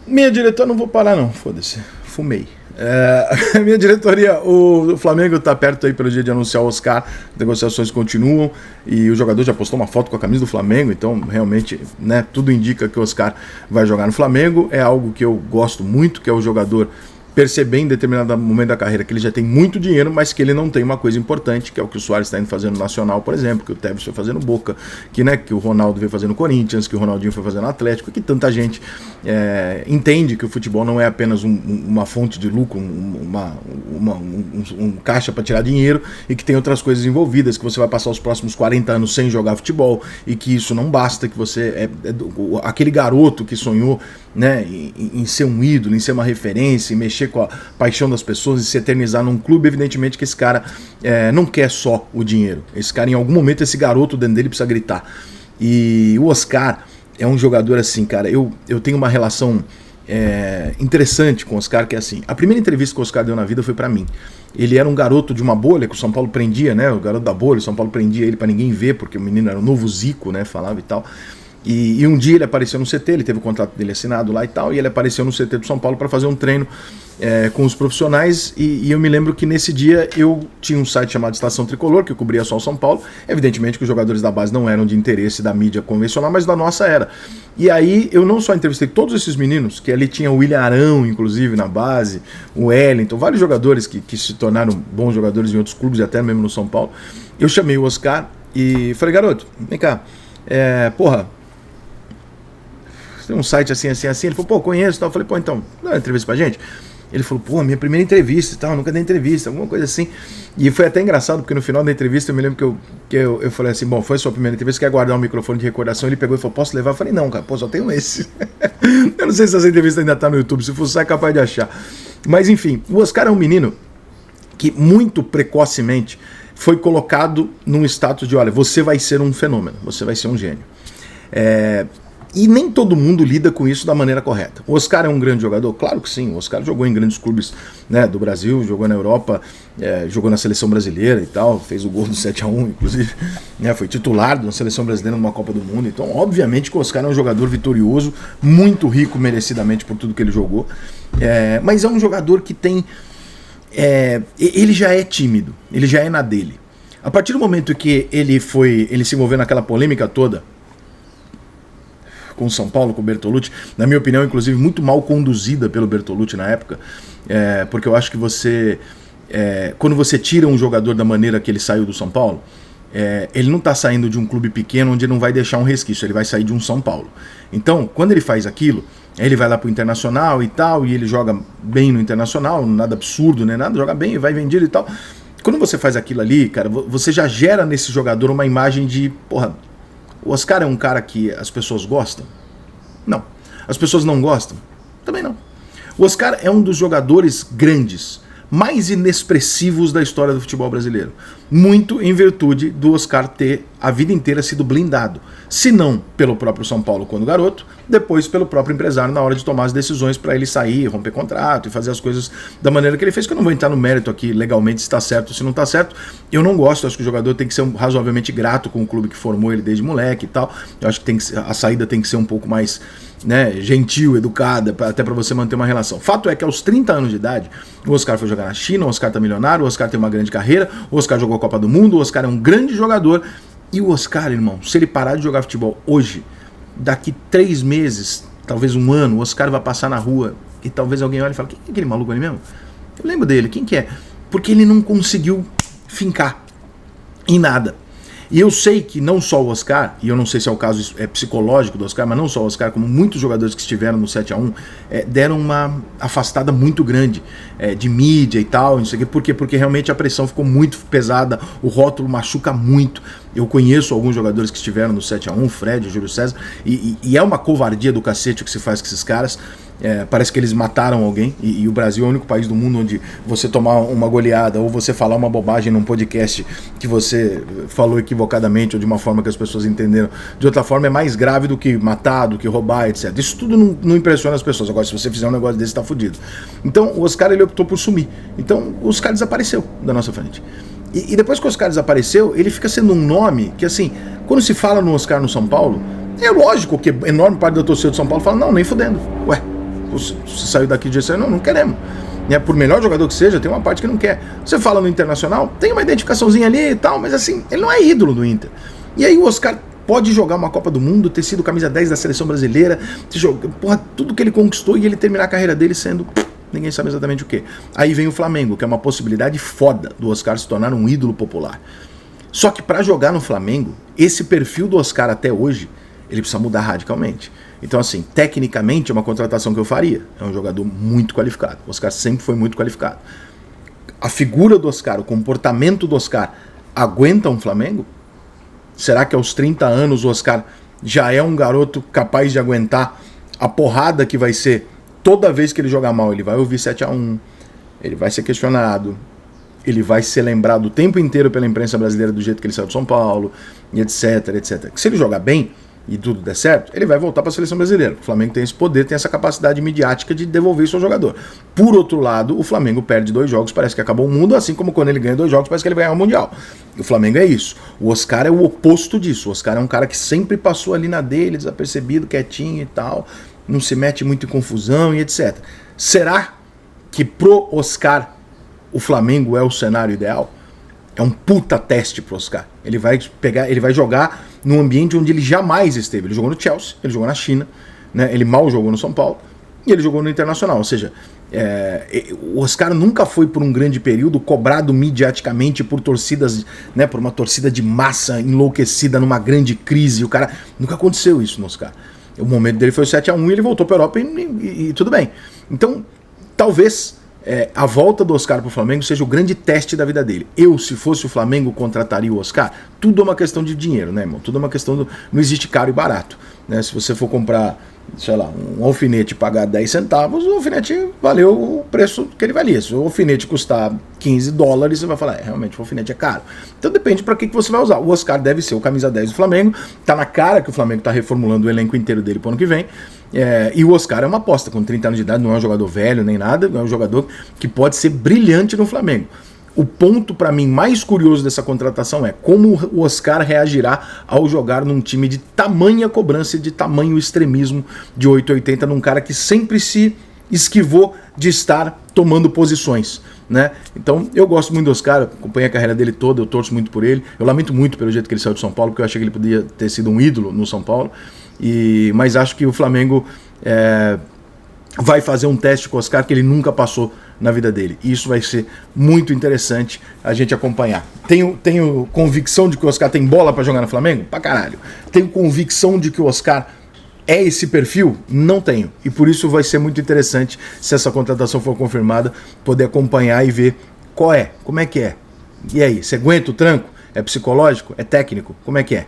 Minha diretoria, não vou parar não, foda-se, fumei. Minha diretoria, o Flamengo tá perto aí pelo dia de anunciar o Oscar, negociações continuam e o jogador já postou uma foto com a camisa do Flamengo, então realmente, né, tudo indica que o Oscar vai jogar no Flamengo. É algo que eu gosto muito, que é o jogador perceber em determinado momento da carreira que ele já tem muito dinheiro, mas que ele não tem uma coisa importante, que é o que o Suárez está indo fazer no Nacional, por exemplo, que o Tevez foi fazer no Boca, que, né, que o Ronaldo veio fazer no Corinthians, que o Ronaldinho foi fazer no Atlético, que tanta gente entende que o futebol não é apenas uma fonte de lucro, um caixa para tirar dinheiro, e que tem outras coisas envolvidas, que você vai passar os próximos 40 anos sem jogar futebol, e que isso não basta, que você aquele garoto que sonhou, né, em ser um ídolo, em ser uma referência, em mexer com a paixão das pessoas e se eternizar num clube. Evidentemente que esse cara não quer só o dinheiro. Esse cara, em algum momento, esse garoto dentro dele precisa gritar. E o Oscar é um jogador assim, cara, eu tenho uma relação interessante com o Oscar, que é assim, a primeira entrevista que o Oscar deu na vida foi pra mim. Ele era um garoto de uma bolha que o São Paulo prendia, né, o garoto da bolha, o São Paulo prendia ele pra ninguém ver, porque o menino era o novo Zico, né, falava e tal. E um dia ele apareceu no CT, ele teve o contrato dele assinado lá e tal, e ele apareceu no CT do São Paulo para fazer um treino com os profissionais, e eu me lembro que nesse dia eu tinha um site chamado Estação Tricolor, que cobria só o São Paulo. Evidentemente que os jogadores da base não eram de interesse da mídia convencional, mas da nossa era. E aí eu não só entrevistei todos esses meninos, que ali tinha o William Arão, inclusive, na base, o Wellington, vários jogadores que se tornaram bons jogadores em outros clubes, e até mesmo no São Paulo. Eu chamei o Oscar e falei, garoto, vem cá, tem um site assim. Ele falou, pô, conheço e tal. Eu falei, pô, então, dá uma entrevista pra gente? Ele falou, pô, minha primeira entrevista e tal, nunca dei entrevista, alguma coisa assim. E foi até engraçado, porque no final da entrevista eu me lembro que eu falei assim, bom, foi a sua primeira entrevista, quer guardar um microfone de recordação? Ele pegou e falou, posso levar? Eu falei, não, cara, pô, só tenho esse. Eu não sei se essa entrevista ainda tá no YouTube, se for, sai capaz de achar. Mas enfim, o Oscar é um menino que muito precocemente foi colocado num status de, olha, você vai ser um fenômeno, você vai ser um gênio. E nem todo mundo lida com isso da maneira correta. O Oscar é um grande jogador? Claro que sim. O Oscar jogou em grandes clubes, né, do Brasil, jogou na Europa, jogou na seleção brasileira e tal, fez o gol do 7-1, inclusive, né, foi titular da seleção brasileira numa Copa do Mundo. Então, obviamente que o Oscar é um jogador vitorioso, muito rico merecidamente por tudo que ele jogou, mas é um jogador que tem... ele já é tímido, ele já é na dele. A partir do momento que ele se envolveu naquela polêmica toda, com o São Paulo, com o Bertolucci, na minha opinião, inclusive, muito mal conduzida pelo Bertolucci na época, porque eu acho que quando você tira um jogador da maneira que ele saiu do São Paulo, ele não está saindo de um clube pequeno onde não vai deixar um resquício, ele vai sair de um São Paulo. Então, quando ele faz aquilo, ele vai lá pro Internacional e tal, e ele joga bem no Internacional, nada absurdo, né, nada, joga bem, vai vendido e tal. Quando você faz aquilo ali, cara, você já gera nesse jogador uma imagem de, porra, o Oscar é um cara que as pessoas gostam? Não. As pessoas não gostam? Também não. O Oscar é um dos jogadores grandes, mais inexpressivos da história do futebol brasileiro. Muito em virtude do Oscar ter a vida inteira sido blindado. Se não pelo próprio São Paulo quando garoto, depois pelo próprio empresário na hora de tomar as decisões para ele sair, romper contrato e fazer as coisas da maneira que ele fez, que eu não vou entrar no mérito aqui legalmente se está certo ou se não está certo. Eu não gosto, acho que o jogador tem que ser razoavelmente grato com o clube que formou ele desde moleque e tal. Eu acho que a saída tem que ser um pouco mais, né, gentil, educada, até para você manter uma relação. Fato é que aos 30 anos de idade, o Oscar foi jogar na China, o Oscar tá milionário, o Oscar tem uma grande carreira, o Oscar jogou a Copa do Mundo, o Oscar é um grande jogador. E o Oscar, irmão, se ele parar de jogar futebol hoje, daqui 3 meses, talvez um ano, o Oscar vai passar na rua e talvez alguém olhe e fale, quem é aquele maluco ali mesmo? Eu lembro dele, quem que é? Porque ele não conseguiu fincar em nada. E eu sei que não só o Oscar, e eu não sei se é o caso psicológico do Oscar, mas não só o Oscar, como muitos jogadores que estiveram no 7-1, deram uma afastada muito grande de mídia e tal, não sei o quê. Por quê? Porque realmente a pressão ficou muito pesada, o rótulo machuca muito. Eu conheço alguns jogadores que estiveram no 7-1, o Fred, o Júlio César, e é uma covardia do cacete o que se faz com esses caras. Parece que eles mataram alguém, e o Brasil é o único país do mundo onde você tomar uma goleada ou você falar uma bobagem num podcast que você falou equivocadamente ou de uma forma que as pessoas entenderam de outra forma é mais grave do que matar, do que roubar, etc. Isso tudo não impressiona as pessoas. Agora, se você fizer um negócio desse, tá fudido. Então o Oscar, ele optou por sumir. Então o Oscar desapareceu da nossa frente. E depois que o Oscar desapareceu, ele fica sendo um nome que, assim, quando se fala no Oscar no São Paulo, é lógico que a enorme parte da torcida de São Paulo fala, não, nem fudendo. Ué, você saiu daqui de jeito, não queremos. Por melhor jogador que seja, tem uma parte que não quer. Você fala no Internacional, tem uma identificaçãozinha ali e tal, mas assim, ele não é ídolo do Inter. E aí o Oscar pode jogar uma Copa do Mundo, ter sido camisa 10 da seleção brasileira, tudo que ele conquistou e ele terminar a carreira dele sendo ninguém sabe exatamente o que. Aí vem o Flamengo, que é uma possibilidade foda do Oscar se tornar um ídolo popular. Só que para jogar no Flamengo, esse perfil do Oscar até hoje, ele precisa mudar radicalmente. Então assim, tecnicamente é uma contratação que eu faria. É um jogador muito qualificado. O Oscar sempre foi muito qualificado. A figura do Oscar, o comportamento do Oscar aguenta um Flamengo? Será que aos 30 anos o Oscar já é um garoto capaz de aguentar a porrada que vai ser toda vez que ele jogar mal? Ele vai ouvir 7-1, ele vai ser questionado, ele vai ser lembrado o tempo inteiro pela imprensa brasileira do jeito que ele saiu de São Paulo, e etc, etc. Se ele jogar bem e tudo der certo, ele vai voltar para a seleção brasileira. O Flamengo tem esse poder, tem essa capacidade midiática de devolver seu jogador. Por outro lado, o Flamengo perde 2 jogos, parece que acabou o mundo, assim como quando ele ganha 2 jogos, parece que ele vai ganhar o Mundial. O Flamengo é isso. O Oscar é o oposto disso. O Oscar é um cara que sempre passou ali na dele, desapercebido, quietinho e tal, não se mete muito em confusão e etc. Será que pro Oscar o Flamengo é o cenário ideal? É um puta teste pro Oscar. Ele vai jogar num ambiente onde ele jamais esteve. Ele jogou no Chelsea, ele jogou na China, né? Ele mal jogou no São Paulo e ele jogou no Internacional. Ou seja, o Oscar nunca foi por um grande período cobrado midiaticamente por torcidas, né? Por uma torcida de massa enlouquecida numa grande crise. O cara nunca aconteceu isso no Oscar. O momento dele foi o 7-1 e ele voltou para a Europa e tudo bem. Então, talvez a volta do Oscar para o Flamengo seja o grande teste da vida dele. Eu, se fosse o Flamengo, contrataria o Oscar? Tudo é uma questão de dinheiro, né, irmão? Tudo é uma questão do... Não existe caro e barato, né? Se você for comprar, sei lá, um alfinete e pagar 10 centavos, o alfinete valeu o preço que ele valia. Se o alfinete custar $15, você vai falar, realmente o alfinete é caro. Então depende para que você vai usar. O Oscar deve ser o camisa 10 do Flamengo. Tá na cara que o Flamengo tá reformulando o elenco inteiro dele pro ano que vem. E o Oscar é uma aposta, com 30 anos de idade, não é um jogador velho nem nada, é um jogador que pode ser brilhante no Flamengo. O ponto para mim mais curioso dessa contratação é como o Oscar reagirá ao jogar num time de tamanha cobrança e de tamanho extremismo de 880, num cara que sempre se esquivou de estar tomando posições, né? Então eu gosto muito do Oscar, acompanhei a carreira dele toda, eu torço muito por ele, eu lamento muito pelo jeito que ele saiu de São Paulo, porque eu achei que ele podia ter sido um ídolo no São Paulo, mas acho que o Flamengo vai fazer um teste com o Oscar que ele nunca passou na vida dele. E isso vai ser muito interessante a gente acompanhar. Tenho convicção de que o Oscar tem bola para jogar no Flamengo? Pra caralho. Tenho convicção de que o Oscar é esse perfil? Não tenho. E por isso vai ser muito interessante, se essa contratação for confirmada, poder acompanhar e ver qual é, como é que é. E aí, você aguenta o tranco? É psicológico? É técnico? Como é que é?